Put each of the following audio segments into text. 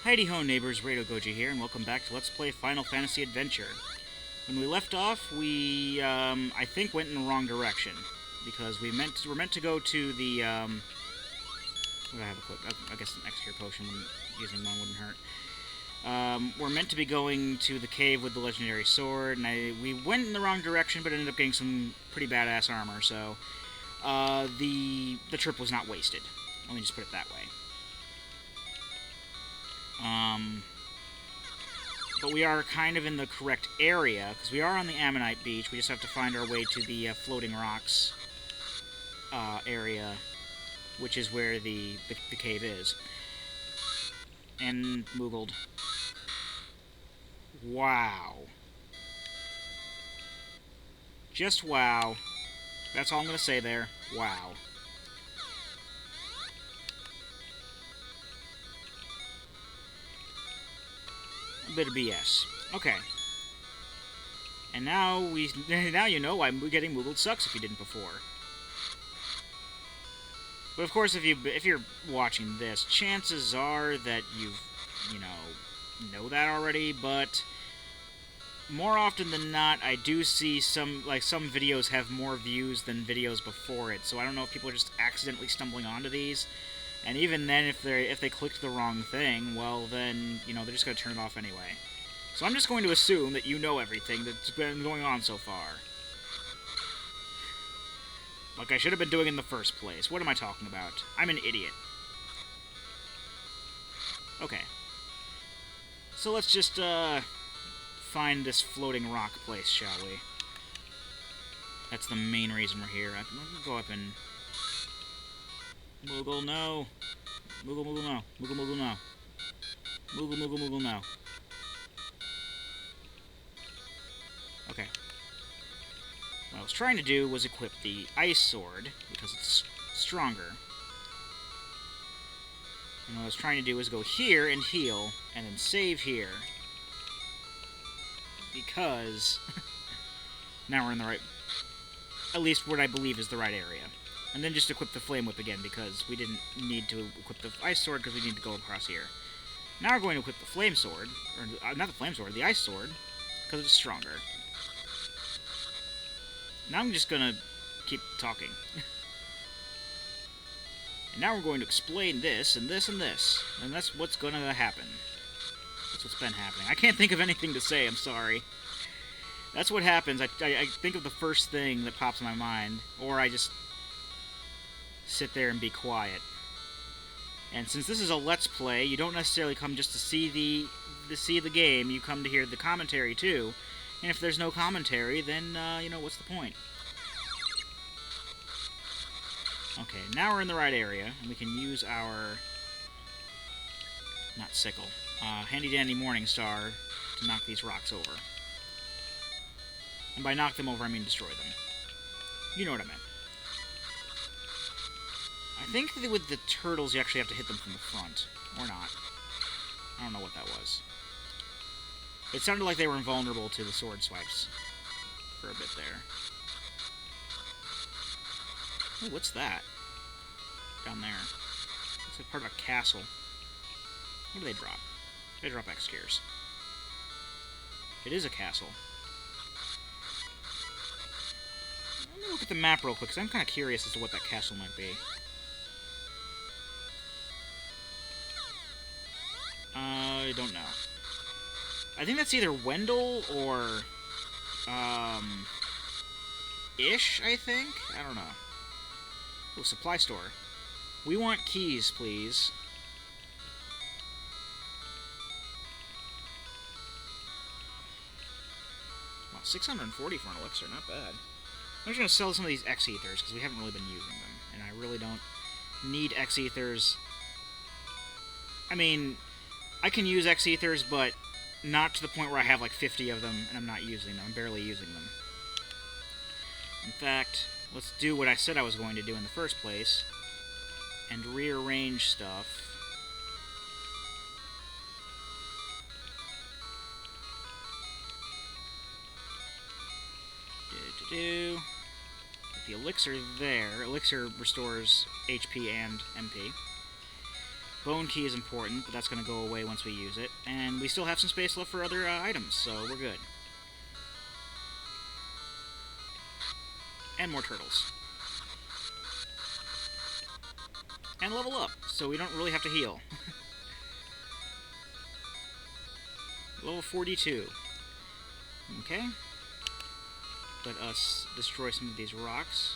Heidi ho neighbors, Radio Goji here, and welcome back to Let's Play Final Fantasy Adventure. When we left off, we, I think went in the wrong direction. Because we're meant to go to the, I have a quick, I guess an extra potion, using one wouldn't hurt. We're meant to be going to the cave with the legendary sword, and we went in the wrong direction, but ended up getting some pretty badass armor, so, the trip was not wasted. Let me just put it that way. But we are kind of in the correct area, because we are on the Ammonite Beach. We just have to find our way to the floating rocks area, which is where the cave is. And Moogled. Wow. Just wow. That's all I'm going to say there. Wow. A bit of BS. Okay. And now now you know why getting Moogled sucks if you didn't before. But of course, if you're watching this, chances are that you know that already. But more often than not, I do see some videos have more views than videos before it. So I don't know if people are just accidentally stumbling onto these. And even then, if they clicked the wrong thing, well then, they're just going to turn it off anyway. So I'm just going to assume that you know everything that's been going on so far. Like I should have been doing in the first place. What am I talking about? I'm an idiot. Okay. So let's just, find this floating rock place, shall we? That's the main reason we're here. I can go up and... Moogle, no. Moogle, Moogle, no. Moogle, Moogle, no. Moogle, Moogle, Moogle, no. Okay. What I was trying to do was equip the ice sword, because it's stronger. And what I was trying to do was go here and heal, and then save here. Because... now we're in the right... at least what I believe is the right area. And then just equip the Flame Whip again, because we didn't need to equip the Ice Sword, because we need to go across here. Now we're going to equip the Flame Sword, or not the Flame Sword, the Ice Sword, because it's stronger. Now I'm just gonna keep talking. And now we're going to explain this, and this, and this. And that's what's gonna happen. That's what's been happening. I can't think of anything to say, I'm sorry. That's what happens. I think of the first thing that pops in my mind, or I just... sit there and be quiet. And since this is a Let's Play, you don't necessarily come just to see the game, you come to hear the commentary too. And if there's no commentary, then, what's the point? Okay, now we're in the right area, and we can use our... not sickle. Handy-dandy Morning Star to knock these rocks over. And by knock them over, I mean destroy them. You know what I meant. I think that with the turtles, you actually have to hit them from the front. Or not. I don't know what that was. It sounded like they were invulnerable to the sword swipes. For a bit there. Oh, what's that? Down there. Looks like part of a castle. What do they drop? They drop X-Gears. It is a castle. Let me look at the map real quick, because I'm kind of curious as to what that castle might be. I don't know. I think that's either Wendell or, Ish, I think? I don't know. Oh, supply store. We want keys, please. Wow, 640 for an elixir, not bad. I'm just going to sell some of these X-Ethers, because we haven't really been using them. And I really don't need X-Ethers. I mean... I can use X-Ethers, but not to the point where I have like 50 of them and I'm not using them. I'm barely using them. In fact, let's do what I said I was going to do in the first place and rearrange stuff. Get the elixir there. Elixir restores HP and MP. Bone key is important, but that's going to go away once we use it. And we still have some space left for other items, so we're good. And more turtles. And level up, so we don't really have to heal. Level 42. Okay. Let us destroy some of these rocks.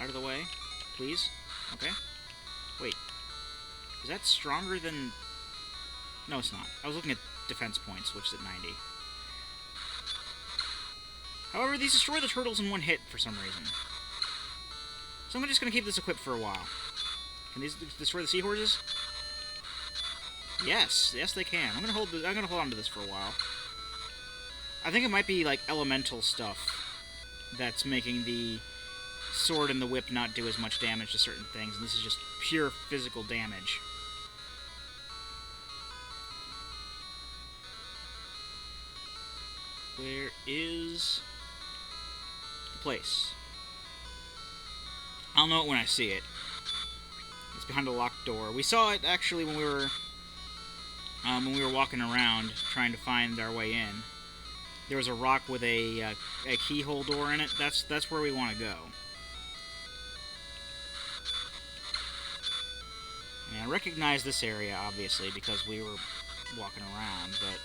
Out of the way, please. Okay. Wait. Is that stronger than... No, it's not. I was looking at defense points, which is at 90. However, these destroy the turtles in one hit for some reason. So I'm just going to keep this equipped for a while. Can these destroy the seahorses? Yes, yes they can. I'm gonna hold on to this for a while. I think it might be like elemental stuff that's making the sword and the whip not do as much damage to certain things, and this is just pure physical damage. Where is the place? I'll know it when I see it. It's behind a locked door. We saw it actually when we were walking around trying to find our way in. There was a rock with a keyhole door in it. That's where we want to go. And I recognize this area obviously because we were walking around, but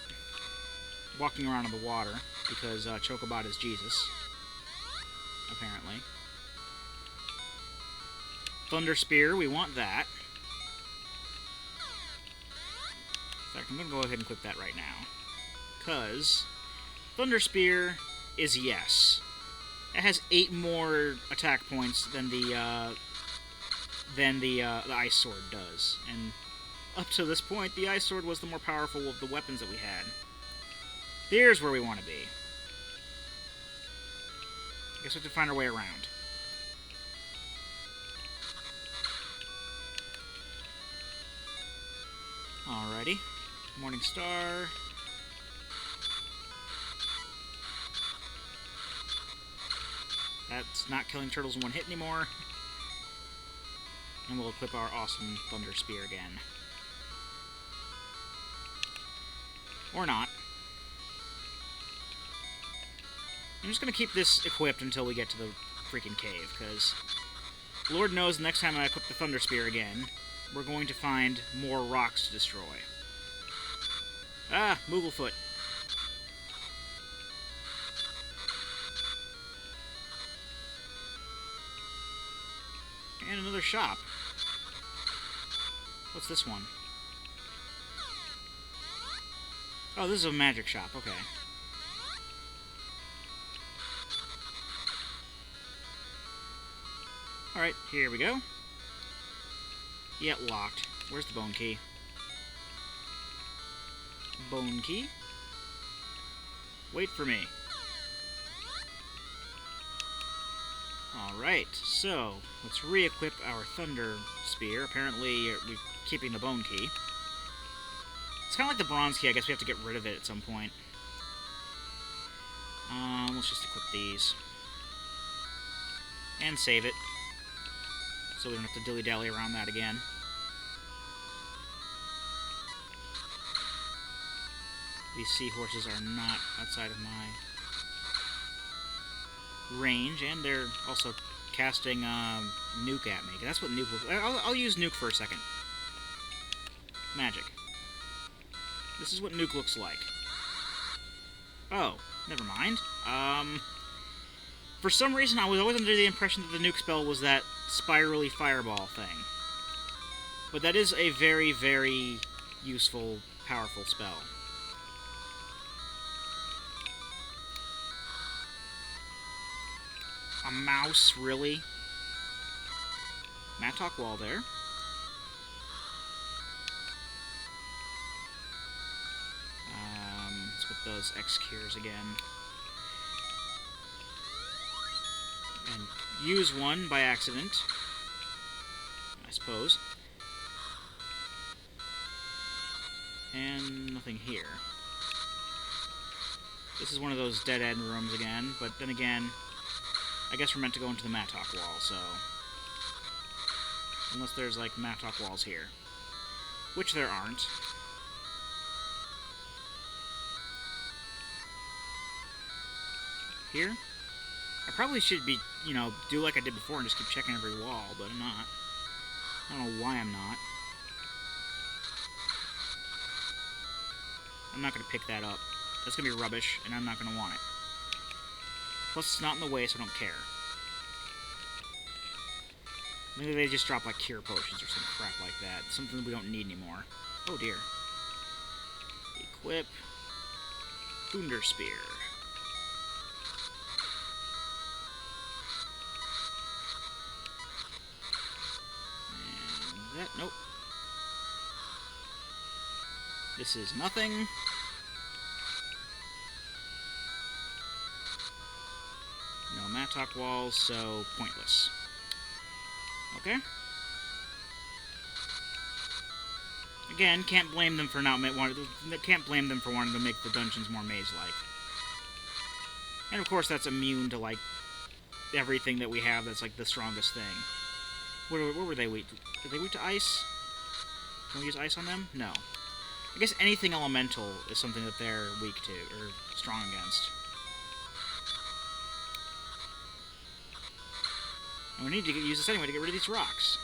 walking around in the water because Chocobot is Jesus, apparently. Thunder Spear, we want that. In fact, I'm going to go ahead and click that right now. Because Thunder Spear is yes. It has 8 more attack points than the Ice Sword does. And up to this point, the Ice Sword was the more powerful of the weapons that we had. Here's where we want to be. I guess we have to find our way around. Alrighty. Morning Star. That's not killing turtles in one hit anymore. And we'll equip our awesome Thunder Spear again. Or not. I'm just going to keep this equipped until we get to the freaking cave, because Lord knows the next time I equip the Thunder Spear again, we're going to find more rocks to destroy. Ah, Mooglefoot. And another shop. What's this one? Oh, this is a magic shop, okay. Alright, here we go. Yeah, locked. Where's the bone key? Bone key? Wait for me. Alright, so let's re-equip our Thunder Spear. Apparently, we're keeping the bone key. It's kind of like the bronze key. I guess we have to get rid of it at some point. Let's just equip these. And save it. So we don't have to dilly-dally around that again. These seahorses are not outside of my range, and they're also casting Nuke at me. That's what Nuke looks like. I'll use Nuke for a second. Magic. This is what Nuke looks like. Oh, never mind. For some reason, I was always under the impression that the Nuke spell was that spirally fireball thing. But that is a very, very useful, powerful spell. A mouse, really? Mattock wall there. Let's put those X-Cures again. And use one by accident, I suppose. And nothing here. This is one of those dead-end rooms again, but then again, I guess we're meant to go into the Mattock wall, so... Unless there's, like, Mattock walls here. which there aren't. Here? I probably should be, you know, do like I did before and just keep checking every wall, but I'm not. I don't know why I'm not. I'm not going to pick that up. That's going to be rubbish, and I'm not going to want it. Plus, it's not in the way, so I don't care. Maybe they just drop, like, cure potions or some crap like that. Something that we don't need anymore. Oh, dear. Equip. Thunder Spear. And that, nope. This is nothing. No mattock walls, so pointless. Okay. Again, can't blame them for not can't blame them for wanting to make the dungeons more maze-like. And of course, that's immune to like everything that we have. That's like the strongest thing. What were they weak to? Are they weak to ice? Can we use ice on them? No. I guess anything elemental is something that they're weak to or strong against. And we need to use this anyway to get rid of these rocks.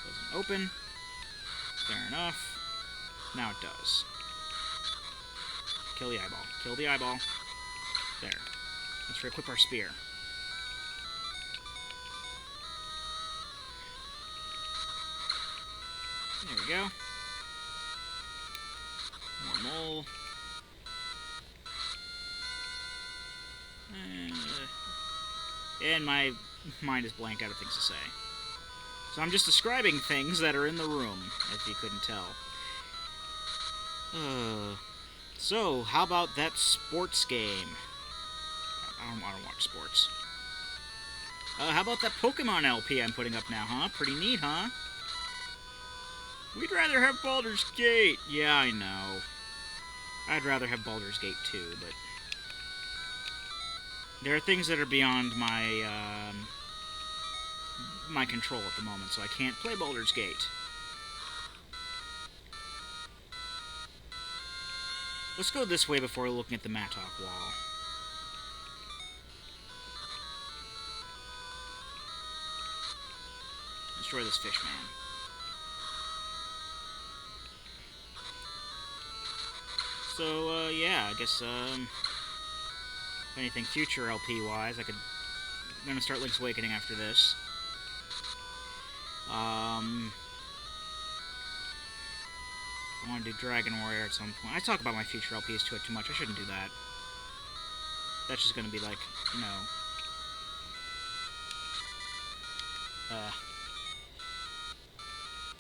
Doesn't open. Fair enough. Now it does. Kill the eyeball. Kill the eyeball. There. Let's re-equip our spear. There we go. More mole. And my mind is blank out of things to say. So I'm just describing things that are in the room, if you couldn't tell. So, how about that sports game? I don't watch sports. How about that Pokemon LP I'm putting up now, huh? Pretty neat, huh? We'd rather have Baldur's Gate. Yeah, I know. I'd rather have Baldur's Gate too, but there are things that are beyond my my control at the moment, so I can't play Baldur's Gate. Let's go this way before looking at the mattock wall. Destroy this fish man. So, yeah, I guess, if anything future LP-wise, I'm gonna start Link's Awakening after this. I want to do Dragon Warrior at some point. I talk about my future LPs too much. I shouldn't do that. That's just gonna be like, you know...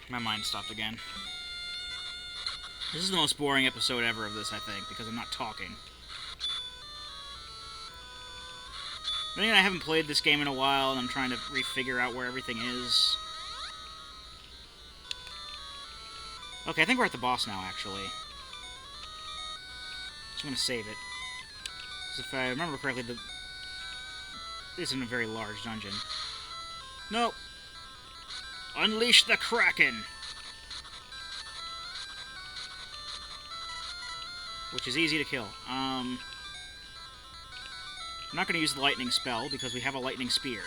my mind stopped again. This is the most boring episode ever of this, I think, because I'm not talking. I mean, I haven't played this game in a while, and I'm trying to re-figure out where everything is. Okay, I think we're at the boss now, actually. Just gonna save it. Because if I remember correctly, this isn't a very large dungeon. Nope. Unleash the Kracken! Which is easy to kill. I'm not going to use the lightning spell because we have a lightning spear.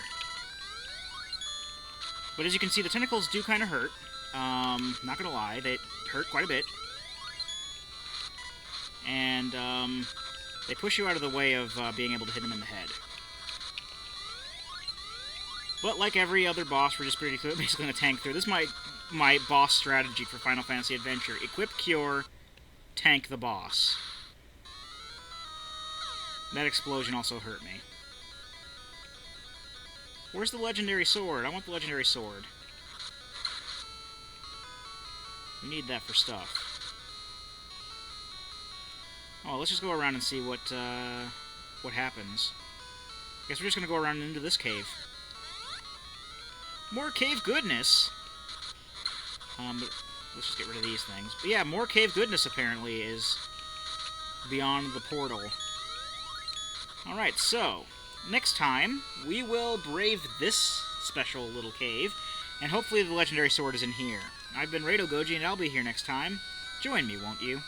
But as you can see, the tentacles do kind of hurt. Not going to lie, they hurt quite a bit. And they push you out of the way of being able to hit them in the head. But like every other boss, we're just basically going to tank through. This is my boss strategy for Final Fantasy Adventure. Equip Cure, tank the boss. That explosion also hurt me. Where's the legendary sword? I want the legendary sword. We need that for stuff. Oh, let's just go around and see what happens. Guess we're just gonna go around into this cave. More cave goodness. But let's just get rid of these things. But yeah, more cave goodness apparently is beyond the portal. Alright, so next time we will brave this special little cave And hopefully the legendary sword is in here. I've been Rado Goji, and I'll be here next time. Join me, won't you?